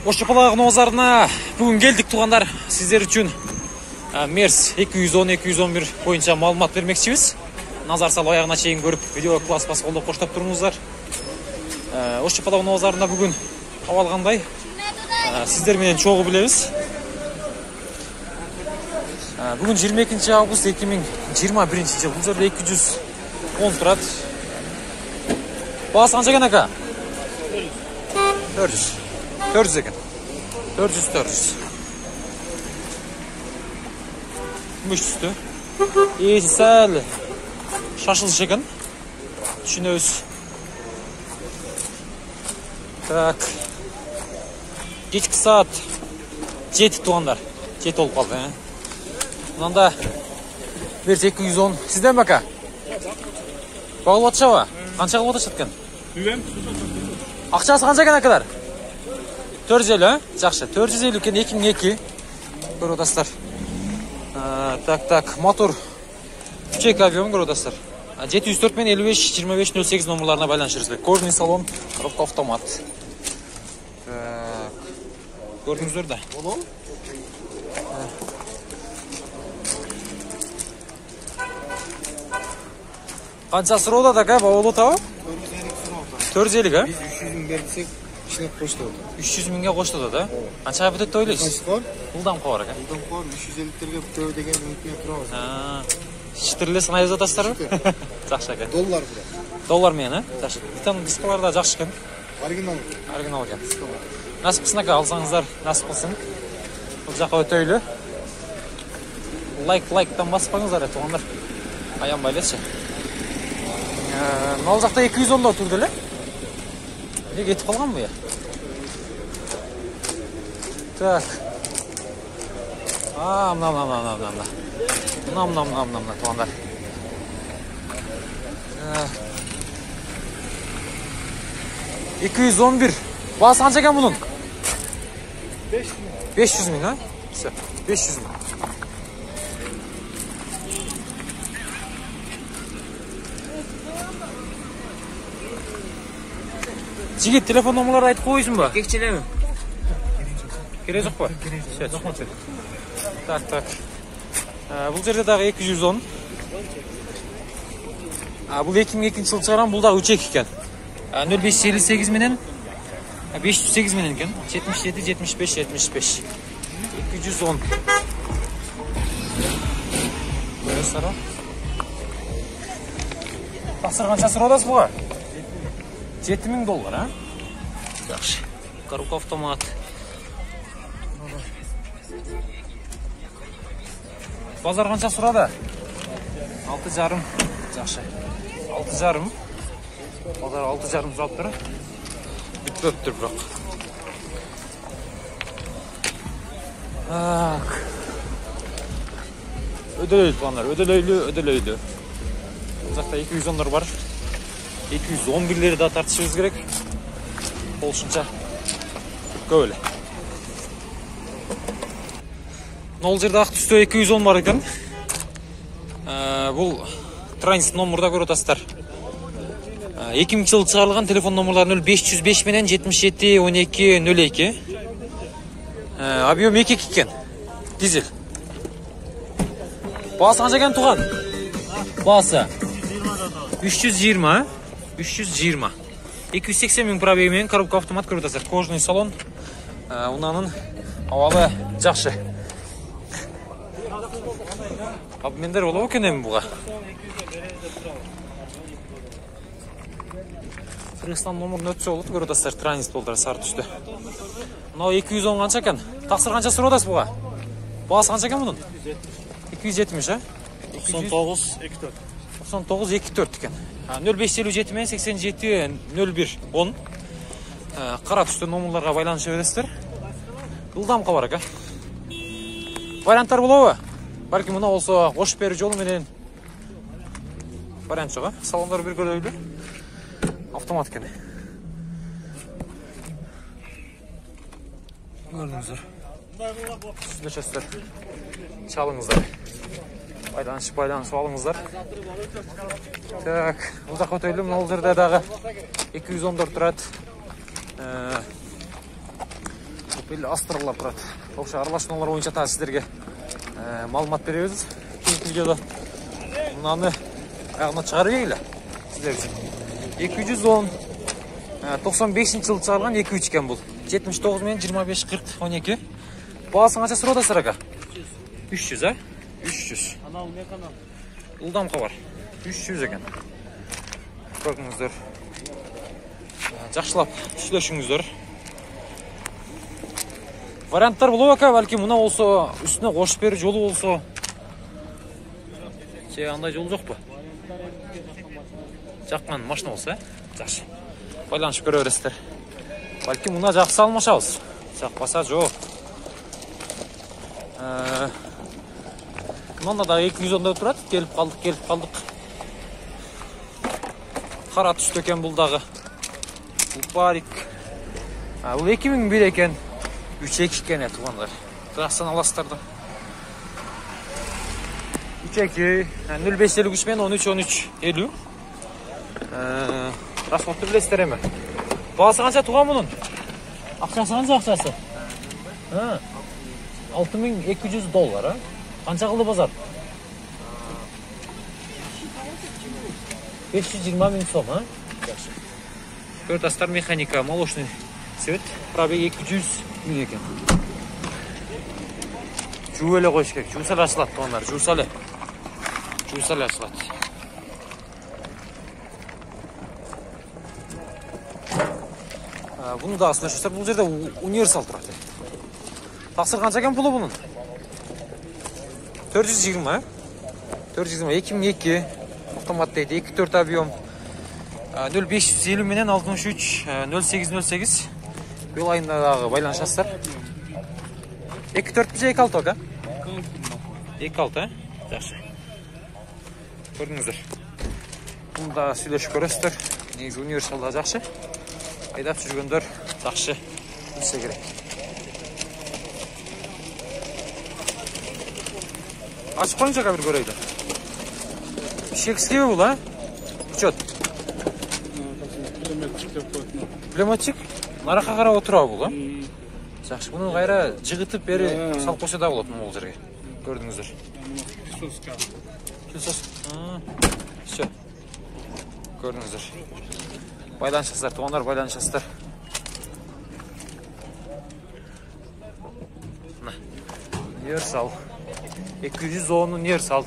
Ошчапалак новозарына бүгін келдік туғандар. Сіздер үшін Мерс 210-211 бойынша малымат бермекшіміз. Назар салып аяғына чейін көріп, видео класс бас қолдап қоштап тұрыңыздар. Ошчапалак новозарына бүгін авалғандай сіздер менен чоғы білеміз. Бүгін 22 август 2021 жыл. Бұл жерде 210 тұрады. Бағасы қанша екен ака? 400 екен. 400. Күміш түсті. Есі сәл шашылыш екен. Түсінеміз. Так. Кешкі саат 7 туғандар. 7 олып қалды. Мұнанда берс 210. Сізден бі ака? Бағыл отшаба? Қанша қылып оташат екен? Ақшасы қанша екен акалар? 450, жақшы. 450 екен 2002. Көріп отастар. Так, мотор 3 объем көріп отастар. 704 мен 55-25-08 номерларына байланышырыз. Кожный салон, коробка автомат. Көрдіңіздер да? Қанша сұрау да ка, бауылы тауы? 450, ка? Біз 300 мың бердісек, ішіне қошты отыр. 300 мыңға қошты да? Қаншаға бітетті ойлайсыз? Бұлдан қуар, ка? Бұлдан қуар, 350-терге бүтеу деген мүмкіне тұрауыз. Шытырлы сынайыз атастар ба? Жақшы, ка? Доллар бұда. Доллар мен, а? Жақшы. Бітан дискаларда жақшы кен? Оригинал кен. Насып қысына ка, алсаңыздар, насып қылсын. Бұл жаққа өтейлі. Лайктан баспаңыздар, туғандар. Аян байлетші. Мал жақта 210-да тұрды ле? Не кетіп қалған бұл я? Так. Мына, туғандар. 211. Басы қанша екен бұның? 500 мың, а? 500 мың. Жігет, телефон номерлары айтып қойсын ба? Кекчелемі? Керек жоқ па? Так. Бұл жерде дағы 210. Бұл 2002 жыл шығаран, бұл дағы 3 екен. 0558 менен 508 менен екен. 77-75-75. 210. Сара. Тақсыр қанша сұрадасыз бұға? $7000, а? Жақшы. Коробка автомат. Базар қанша сұрады? 6,5. Жақшы. 6,5. Базар 6,5 сұрап тұр. Бүтпеп тұр бірақ. Өделейлі туғандар. Өделейлі. Бұл жақта 210-лар бар. 211-лері да тартышымыз керек. Олшынша көйлі. Ол жерде ақ түсті 210 бар екен. Бұл транзит номерда көріп отастар. 2000 жыл шығарылған телефон номерлары 0505 менен 77-12-02. Объем 2 екен. Дизель. Басы қанша екен туған? Басы 320. 320. 280 мың пробегімен коробка автомат көріп отастар. Кожный салон. Ұнанын ауалы жақшы. Мендер олау өкенемін бұға. Қырғызстан номерін өтсе олды көріп отастар. Транзит болдыр, сары түсті. Мынау 210 қанша екен? Тақсыр қанша сұрап отасыз бұға? Бағасы қанша екен бұның? 270, а? 99-24 екен. 0557 мен 87-01-10. Қара түсті номерларға байланыша бересіздер. Ұлдам қабар, ака. Варианттар болуы? Бәлкім мұна олса ош бері жолы менен вариант жоға. Салондар бір көрілі. Автомат кені. Көрдіңіздер. Сізді шәстер. Чалыңыздар. Байланышып алыңыздар. Так, бұл жаққа өтелім, ол жерде дағы 214 тұрады. Белі астырлар тұрады. Оқша аралашыналар ойынша та сіздерге малымат береміз. Кейінгі видеода мұнаны аяғына шығарып егілі сіздер үшін. 210 95 жылы шығарған 2-3 екен бұл. 79 мен 25-40-12. Бағасын қанша сұрады сыраға? 300, а? 300. Канал не канал? Ұлдамқа бар. 300 екен. Көрдіңіздер. Жақшылап түшілешіңіздер. Варианттар болу ака, бәлки мұна олса, үстіне қошып бері жолы олса. Андай жол жоқ па? Жаққан машина болса, жақшы. Байланышып көрі өрестер. Бәлки мұна жақсы алмашауыз. Жақпаса жоқ. Мұнда да 210-да тұрады. Келіп қалдық. Қара түсті екен бұлдағы. Бұл барик. Бұл 2001 екен. 3-2 екен туғандар. Қырақсан аластарды. 3-2, 05-53 мен 13-13-50. Расходты білесіздер еме. Бағасы қанша туған мұның? Ақшасы қанша ақшасы? $6200, қанша қылды базар? 520 000 сом, Көртастар механика, молочный цвет, пробег 200 000 екен. Жуэлі қойшы керек, жусалы ашылады туғандар, жусалы ашылады. Бұны да асына шөстер, бұл жерде универсал тұрады. Тақсыр қанша екен пұлы бұның? 420, 2002, автомат дейді, 2-4 объем, 0550 менен 63 0808 бұл айындағы байланышастар. 2-4 бізе 2-6 оқа? 2-6, жақсы. Көрдіңіздер. Бұны да сөйлешіп көресіздер. Негізі универсалда жақшы. Айдап жүргендер жақшы білсе керек. Ашып қойынша қабір көрейді. Шекіске бұл, Учет. Пулеметчик? Нарақа қара отыра бұл, Жақшы, бұны қайра жығытып бері сал қоса да болатын ол жерге. Көрдіңіздер. Күлсос. Все. Көрдіңіздер. Байланышастар, туғандар байланышастар. Универсал. 210 универсал.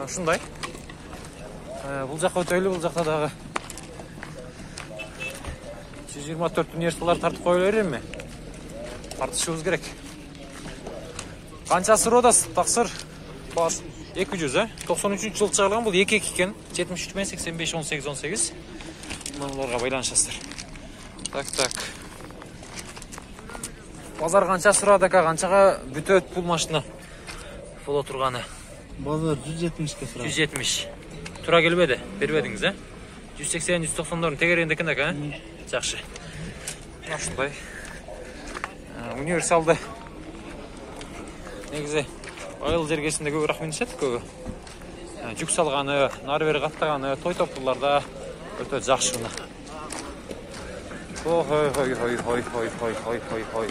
Шындай. Бұл жаққа өтейлі, бұл жақта дағы 124 универсалар тартып қойылыр еме? Тартышуыз керек. Қаншасы родас, тақсыр? Бас 200, 93 жыл шығарылған, бұл 2-2 екен. 73 мен 85, 18, 18. Мұныларға байланышастыр. Так. Базар қанша сұрады ака, қаншаға бүті өт бұл машина? Бұл отырғаны. Базар 170-ке сұрады. 170. Тұра келбеді, бербедіңіз, 180-190 тегеренді кін ака, Жақшы. Ашындай. Универсалды. Негізі, айыл жергесінде көбі рахметішеді көбі. Жүк салғаны, нарвері қаттағаны, той топтыларда өте жақшы ғына. Ой.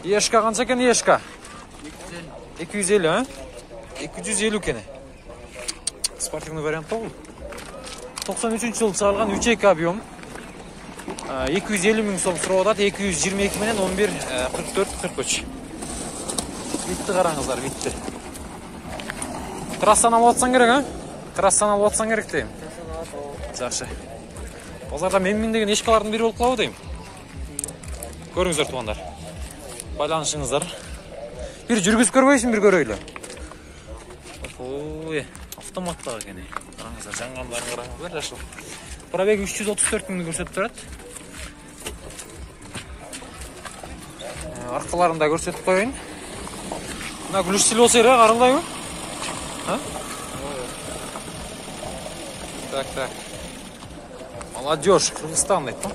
Ешка қанша кен ешка? 250, 250 кені. Спортивный вариант бұл. 93 жыл шығарылған 3-2 объем. 250 000 сом сұрауыдады, 222 менен 11-44-43. Битті қараңыздар, битті. Трассаны алып отсан керек, Трассаны алып отсан керек дейм. Жақшы. Базарда мен деген ешкалардың бері болып қалау дейм. Көріңіздер туғандар. Байланышыңыздар. Bir жүргіз көрбейсің, бір көрейлі. Автоматтағы кені. Қараңыздар, жаңғандарын қараңыздар, жашыл. Пробег 334 000 көрсетіп тұрады. Арқаларында көрсетіп қойын. Мына күліштілі осы ері қарылдай ма? Так. Молодежь, Кыргызстан дейді.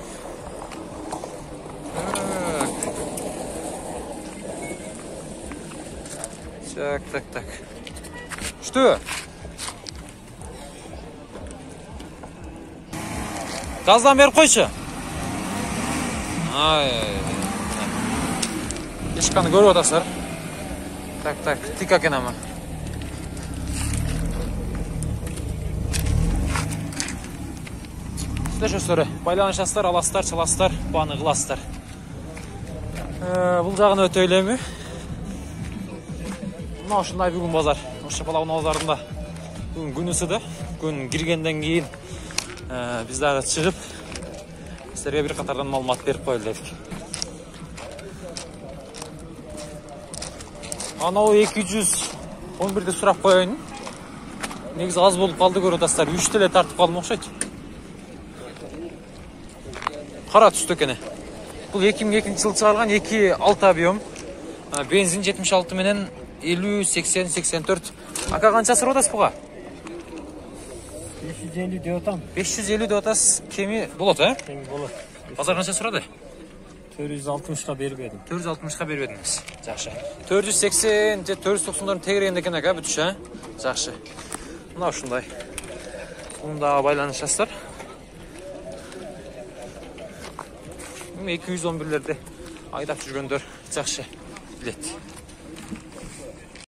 Так. Что? Газдан беріп қойшы. Ай. Ешқаны көріп отырсыздар. Так, тик екен ama. Сіздер сөре, байланышасыздар, аласыздар, çalasыздар, баны қыласыздар. Бұл жағын өте ойлаймы? Мына ушундай бүгін базар. Ошчапалау базарында бүгін күнісі де. Күн кіргенден кейін біз дағы шығып, сіздерге бір қатардан малымат беріп қойылды едік. Анау 211-де сұрақ қойайын. Негізі аз болып қалды көріп отырсыздар. 3 теле тартып қалдым оқшайды. Қара түсті екені. Бұл 2002 жыл шығарған 2.6 объем. Бензин 76 менен 50, 80, 84. Ака қанша сыр отасыз бұға? 550 деп отам. 550 деп отасыз. Кеми болады, ә? Кеми болады. Базар қанша сұрады? 460-ға беріп едім. 460-ға беріп едіңіз. Жақшы. 480, 490-дарын тегірегенде екен ака бүтіш, ә? Жақшы. Мына ушындай. Бұндағы байланышасыздар. 211-лерде айдап жүргендер жақшы біледі.